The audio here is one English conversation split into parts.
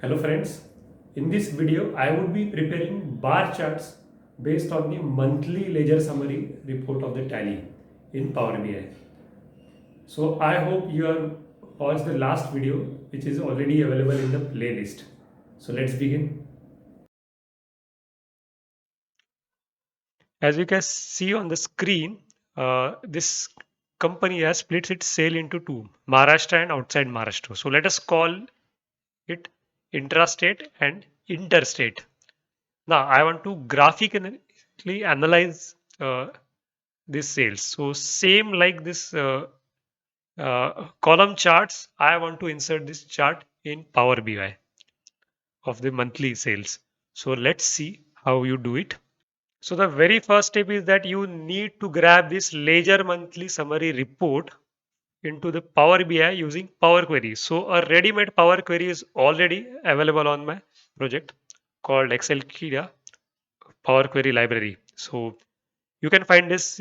Hello friends, in this video I would be preparing bar charts based on the monthly ledger summary report of the Tally in Power BI. So I hope you have watched the last video which is already available in the playlist. So let's begin. As you can see on the screen, this company has split its sale into two, Maharashtra and outside Maharashtra. So let us call it intrastate and interstate. Now I want to graphically analyze this sales. So same like this column charts, I want to insert this chart in Power BI of the monthly sales. So let's see how you do it. So the very first step is that you need to grab this ledger monthly summary report into the Power BI using Power Query. So a ready-made Power Query is already available on my project called Excelkia Power Query Library. So you can find this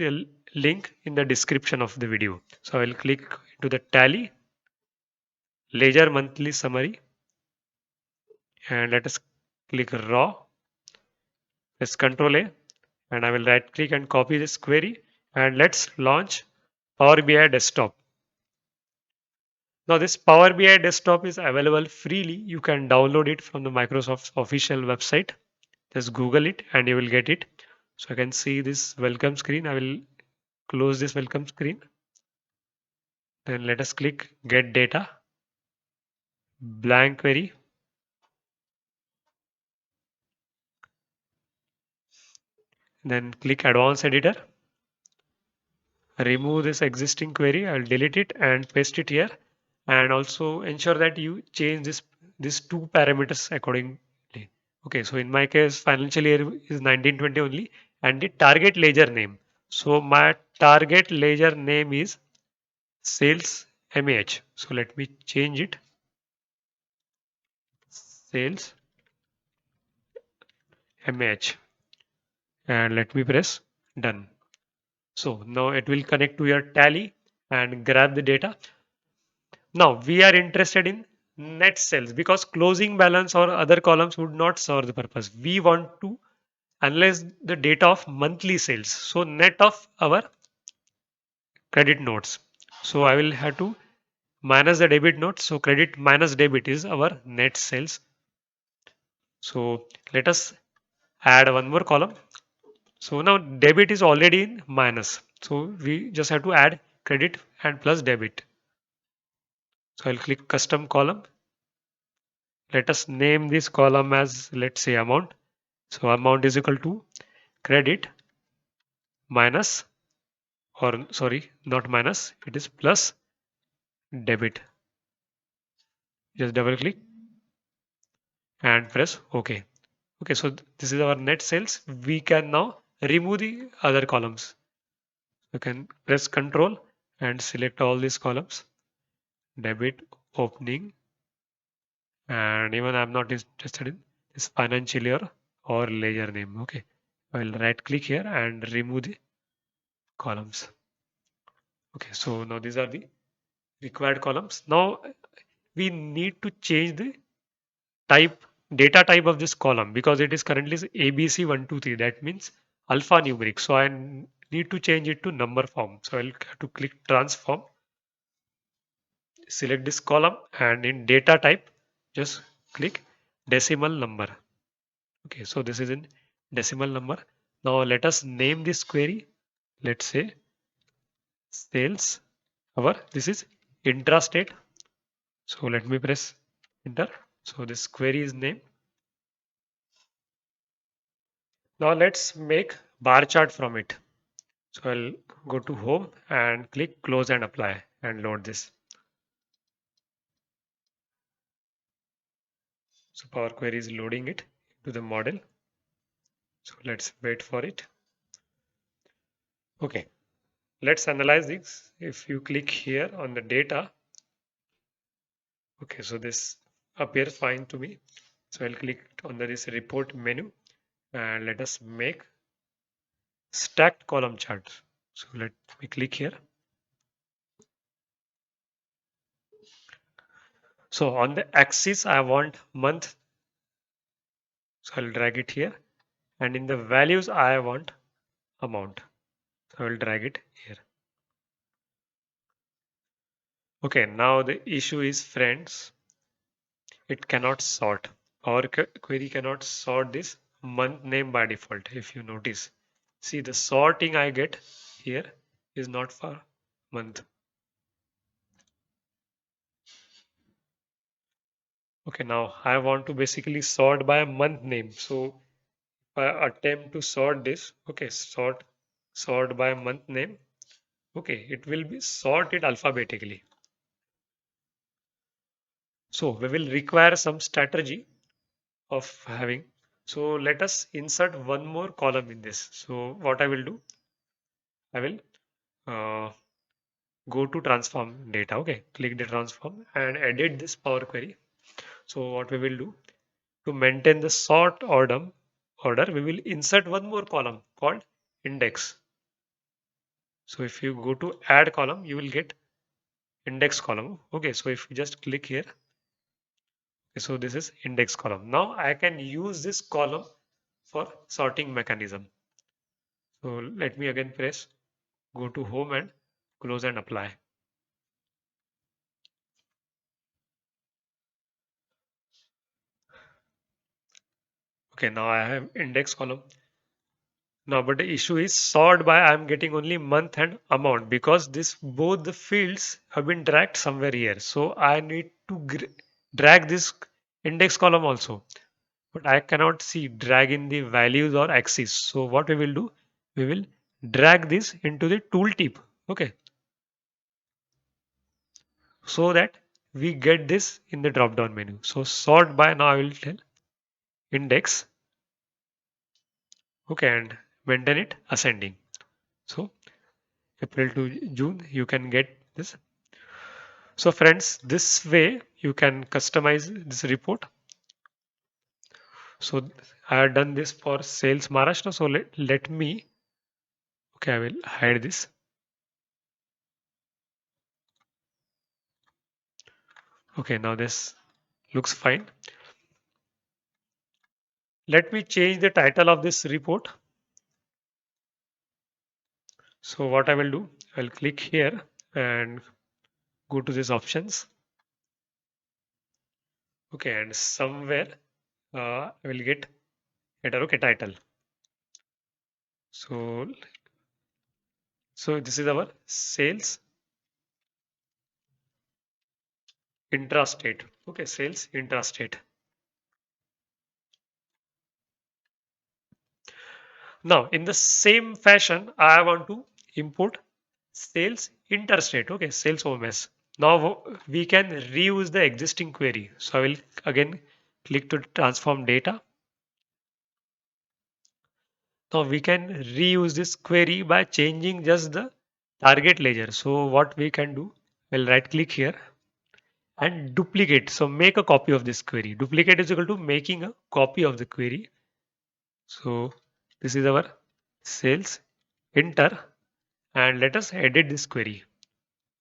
link in the description of the video. So I will click into the Tally Ledger Monthly Summary and let us click Raw. Press Ctrl A and I will right click and copy this query and let's launch Power BI Desktop. Now this Power BI Desktop is available freely. You can download it from the Microsoft official website. Just Google it and you will get it. So I can see this welcome screen. I will close this welcome screen. Then let us click Get Data, Blank Query. Then click Advanced Editor. Remove this existing query. I'll delete it and paste it here. And also ensure that you change these two parameters accordingly. Okay, so in my case, financial year is 1920 only, and the target ledger name. So my target ledger name is sales MAH. So let me change it. Sales MAH. And let me press done. So now it will connect to your Tally and grab the data. Now we are interested in net sales because closing balance or other columns would not serve the purpose. We want to analyze the data of monthly sales. So net of our credit notes. So I will have to minus the debit note. So credit minus debit is our net sales. So let us add one more column. So now debit is already in minus. So we just have to add credit and plus debit. So I'll click custom column. Let us name this column as, let's say, amount. So amount is equal to credit minus, or sorry, not minus, it is plus debit. Just double click and press OK. Okay, so this is our net sales. We can now remove the other columns. You can press Ctrl and select all these columns. Debit, opening, and even I'm not interested in this financial year or ledger name. Okay, I'll right click here and remove the columns. Okay, so now these are the required columns. Now we need to change the type data type of this column because it is currently ABC123. That means alphanumeric. So I need to change it to number form. So I'll have to click transform, select this column, and in data type, just click decimal number. Okay, so this is in decimal number. Now let us name this query. Let's say sales our, this is intrastate. So let me press enter. So this query is name. Now let's make bar chart from it. So I'll go to home and click close and apply and load this. So Power Query is loading it to the model. So let's wait for it. Okay, let's analyze this. If you click here on the data, okay, so this appears fine to me. So I'll click on this report menu and let us make stacked column chart. So let me click here. So on the axis, I want month. So I'll drag it here. And in the values, I want amount. So I will drag it here. Okay, now the issue is friends, it cannot sort. Our query cannot sort this month name by default. If you notice, see the sorting I get here is not for month. Okay, now I want to basically sort by a month name. So if I attempt to sort this, okay, sort by month name. Okay, it will be sorted alphabetically. So we will require some strategy of having. So let us insert one more column in this. So what I will do, I will uh, go to transform data. Okay, click the transform and edit this Power Query. So what we will do to maintain the sort order, we will insert one more column called index. So if you go to add column, you will get index column. Okay, so if you just click here, so this is index column. Now I can use this column for sorting mechanism. So let me again press go to home and close and apply. Okay, now I have index column. Now, but the issue is sort by I'm getting only month and amount because this both the fields have been dragged somewhere here. So I need to drag this index column also, but I cannot see drag in the values or axis. So what we will do, we will drag this into the tooltip. Okay, so that we get this in the drop down menu. So sort by now I will tell index. Okay, and maintain it ascending. So April to June, you can get this. So friends, this way you can customize this report. So I have done this for sales Maharashtra. So let me, okay, I will hide this. Okay, now this looks fine. Let me change the title of this report. So what I will do, I'll click here and go to these options. Okay, and somewhere I will get header. Okay, title. So this is our sales intrastate. Okay, sales intrastate. Now, in the same fashion, I want to import sales interstate. Okay, sales OMS. Now we can reuse the existing query. So I will again click to transform data. Now we can reuse this query by changing just the target ledger. So what we can do, we'll right click here and duplicate. So make a copy of this query. Duplicate is equal to making a copy of the query. So this is our sales enter and let us edit this query.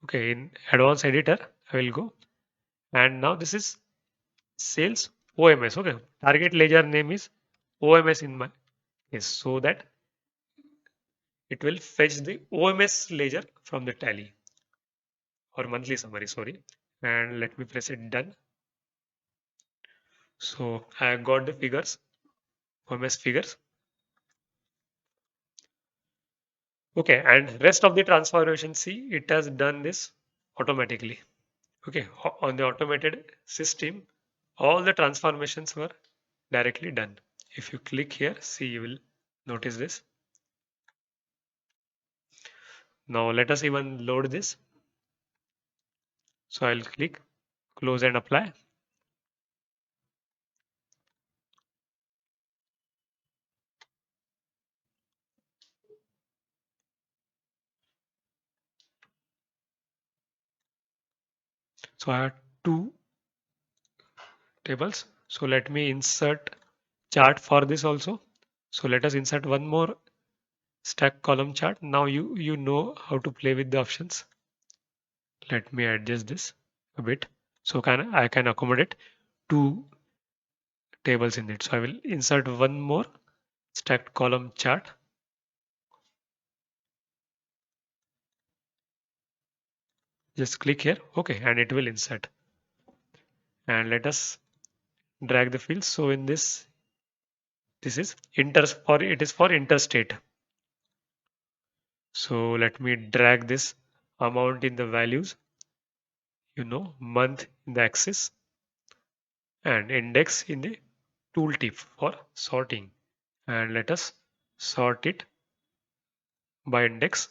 Okay, in advanced editor, I will go and now this is sales OMS. Okay, target ledger name is OMS in my case so that it will fetch the OMS ledger from the tally or monthly summary. Sorry, and let me press it done. So I got the figures, OMS figures. Okay, and rest of the transformation, see, it has done this automatically. Okay, on the automated system, all the transformations were directly done. If you click here, see, you will notice this. Now let us even load this. So I'll click close and apply. So I have two tables. So let me insert chart for this also. So let us insert one more stack column chart. Now you know how to play with the options. Let me adjust this a bit. So I can accommodate two tables in it. So I will insert one more stacked column chart. Just click here, okay, and it will insert. And let us drag the fields. So in this is it is for interstate. So let me drag this amount in the values, month in the axis and index in the tooltip for sorting. And let us sort it by index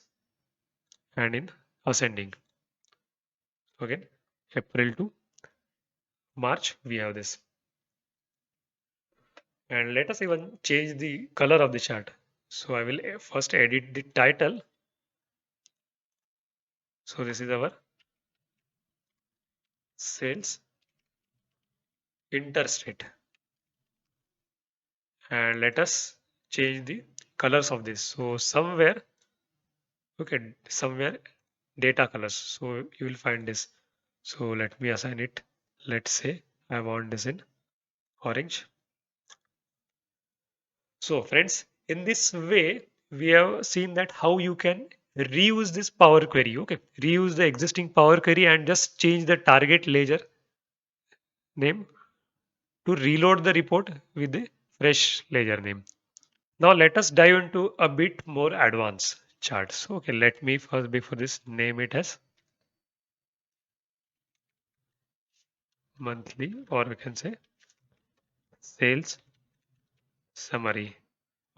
and in ascending. Again, April to March, we have this. And let us even change the color of the chart. So I will first edit the title. So this is our sales interstate. And let us change the colors of this. So somewhere data colors. So you will find this. So let me assign it. Let's say I want this in orange. So friends, in this way, we have seen that how you can reuse this Power Query. Okay, reuse the existing Power Query and just change the target ledger name to reload the report with the fresh ledger name. Now let us dive into a bit more advanced charts. Okay, let me first before this name it as monthly, or we can say sales summary.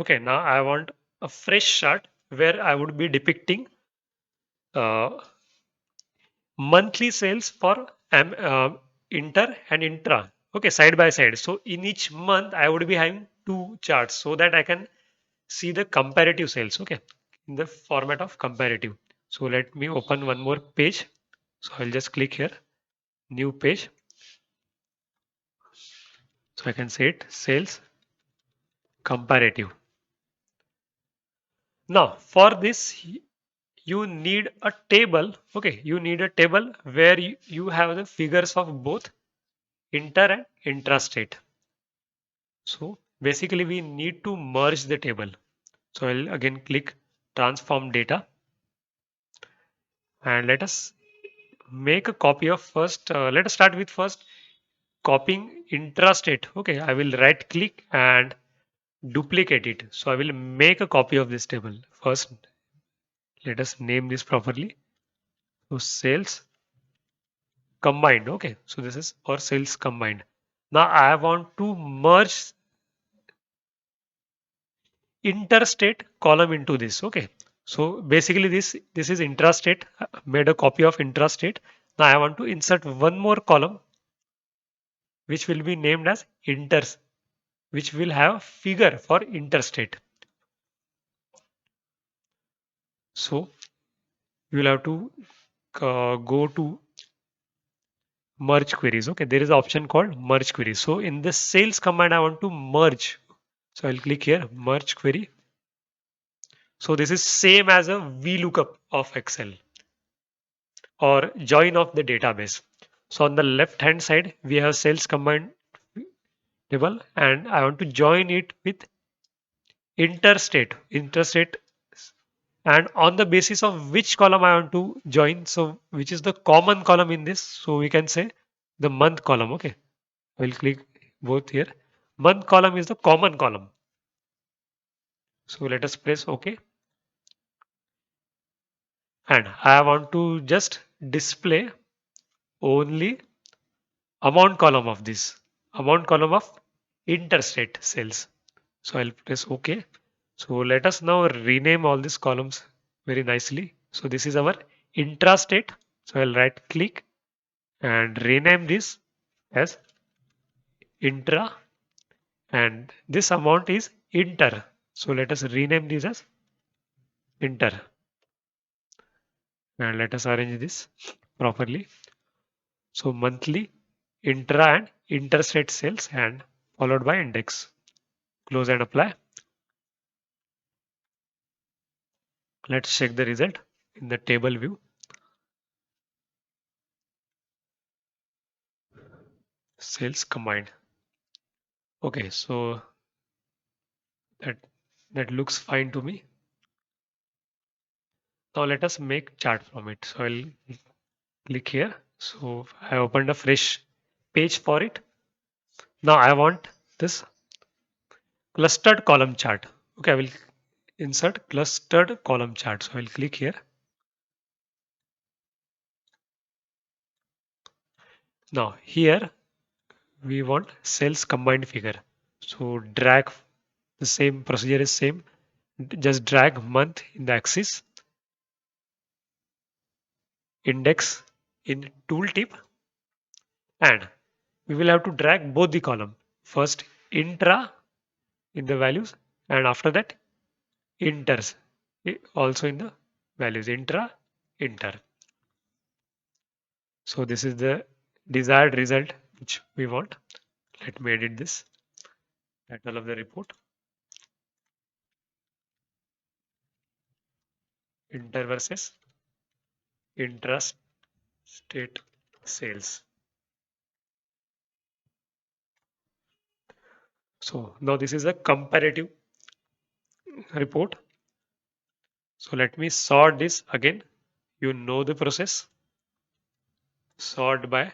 Okay, now I want a fresh chart where I would be depicting uh, monthly sales for inter and intra. Okay, side by side. So in each month, I would be having two charts so that I can see the comparative sales. Okay, in the format of comparative. So let me open one more page. So I'll just click here, new page. So I can say it sales comparative. Now for this, you need a table. Okay, you need a table where you have the figures of both inter and intrastate. So basically we need to merge the table. So I'll again click transform data and let us make a copy of first. Let us start with first copying intrastate. Okay, I will right click and duplicate it. So I will make a copy of this table. First, let us name this properly. So sales combined. Okay, so this is for sales combined. Now I want to merge interstate column into this. Okay, so basically this is intrastate. Made a copy of intrastate. Now I want to insert one more column which will be named as inters, which will have figure for interstate. So you will have to go to merge queries. Okay, there is an option called merge query. So in the sales command I want to merge. So I'll click here merge query. So this is same as a VLOOKUP of Excel or join of the database. So on the left hand side, we have sales combined table and I want to join it with interstate and on the basis of which column I want to join. So which is the common column in this. So we can say the month column. Okay. I will click both here. Month column is the common column. So let us press OK. And I want to just display only amount column of this amount column of interstate sales. So I'll press OK. So let us now rename all these columns very nicely. So this is our intrastate. So I'll right click and rename this as intra and this amount is inter. So let us rename this as inter and let us arrange this properly. So monthly, intra and interstate sales and followed by index. Close and apply. Let's check the result in the table view. sales combined. Okay, so that that looks fine to me. Now let us make chart from it. So I'll click here. So I opened a fresh page for it. Now I want this clustered column chart. Okay, I will insert clustered column chart. So I will click here. Now here we want sales combined figure. So drag, the same procedure is same. Just drag month in the axis, index in tooltip, and we will have to drag both the column. First intra in the values, and after that inters also in the values, intra, inter. So this is the desired result which we want. Let me edit this title of the report. Inter versus intrastate sales. So now this is a comparative report. So let me sort this again. You know the process. Sort by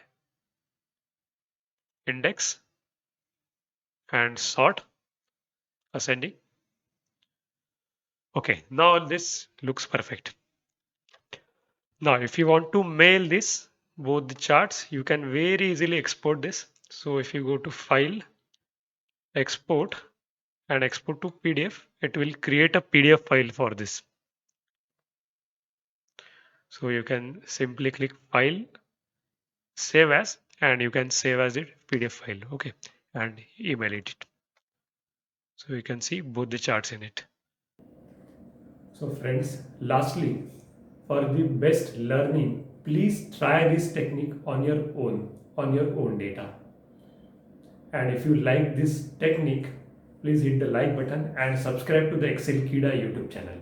index and sort ascending. Okay, now this looks perfect. Now, if you want to mail this, both the charts, you can very easily export this. So if you go to File, Export, and export to PDF, it will create a PDF file for this. So you can simply click File, Save As, and you can save as a PDF file. Okay, and email it. So you can see both the charts in it. So friends, lastly, for the best learning, please try this technique on your own data. And if you like this technique, please hit the like button and subscribe to the Excel Kida YouTube channel.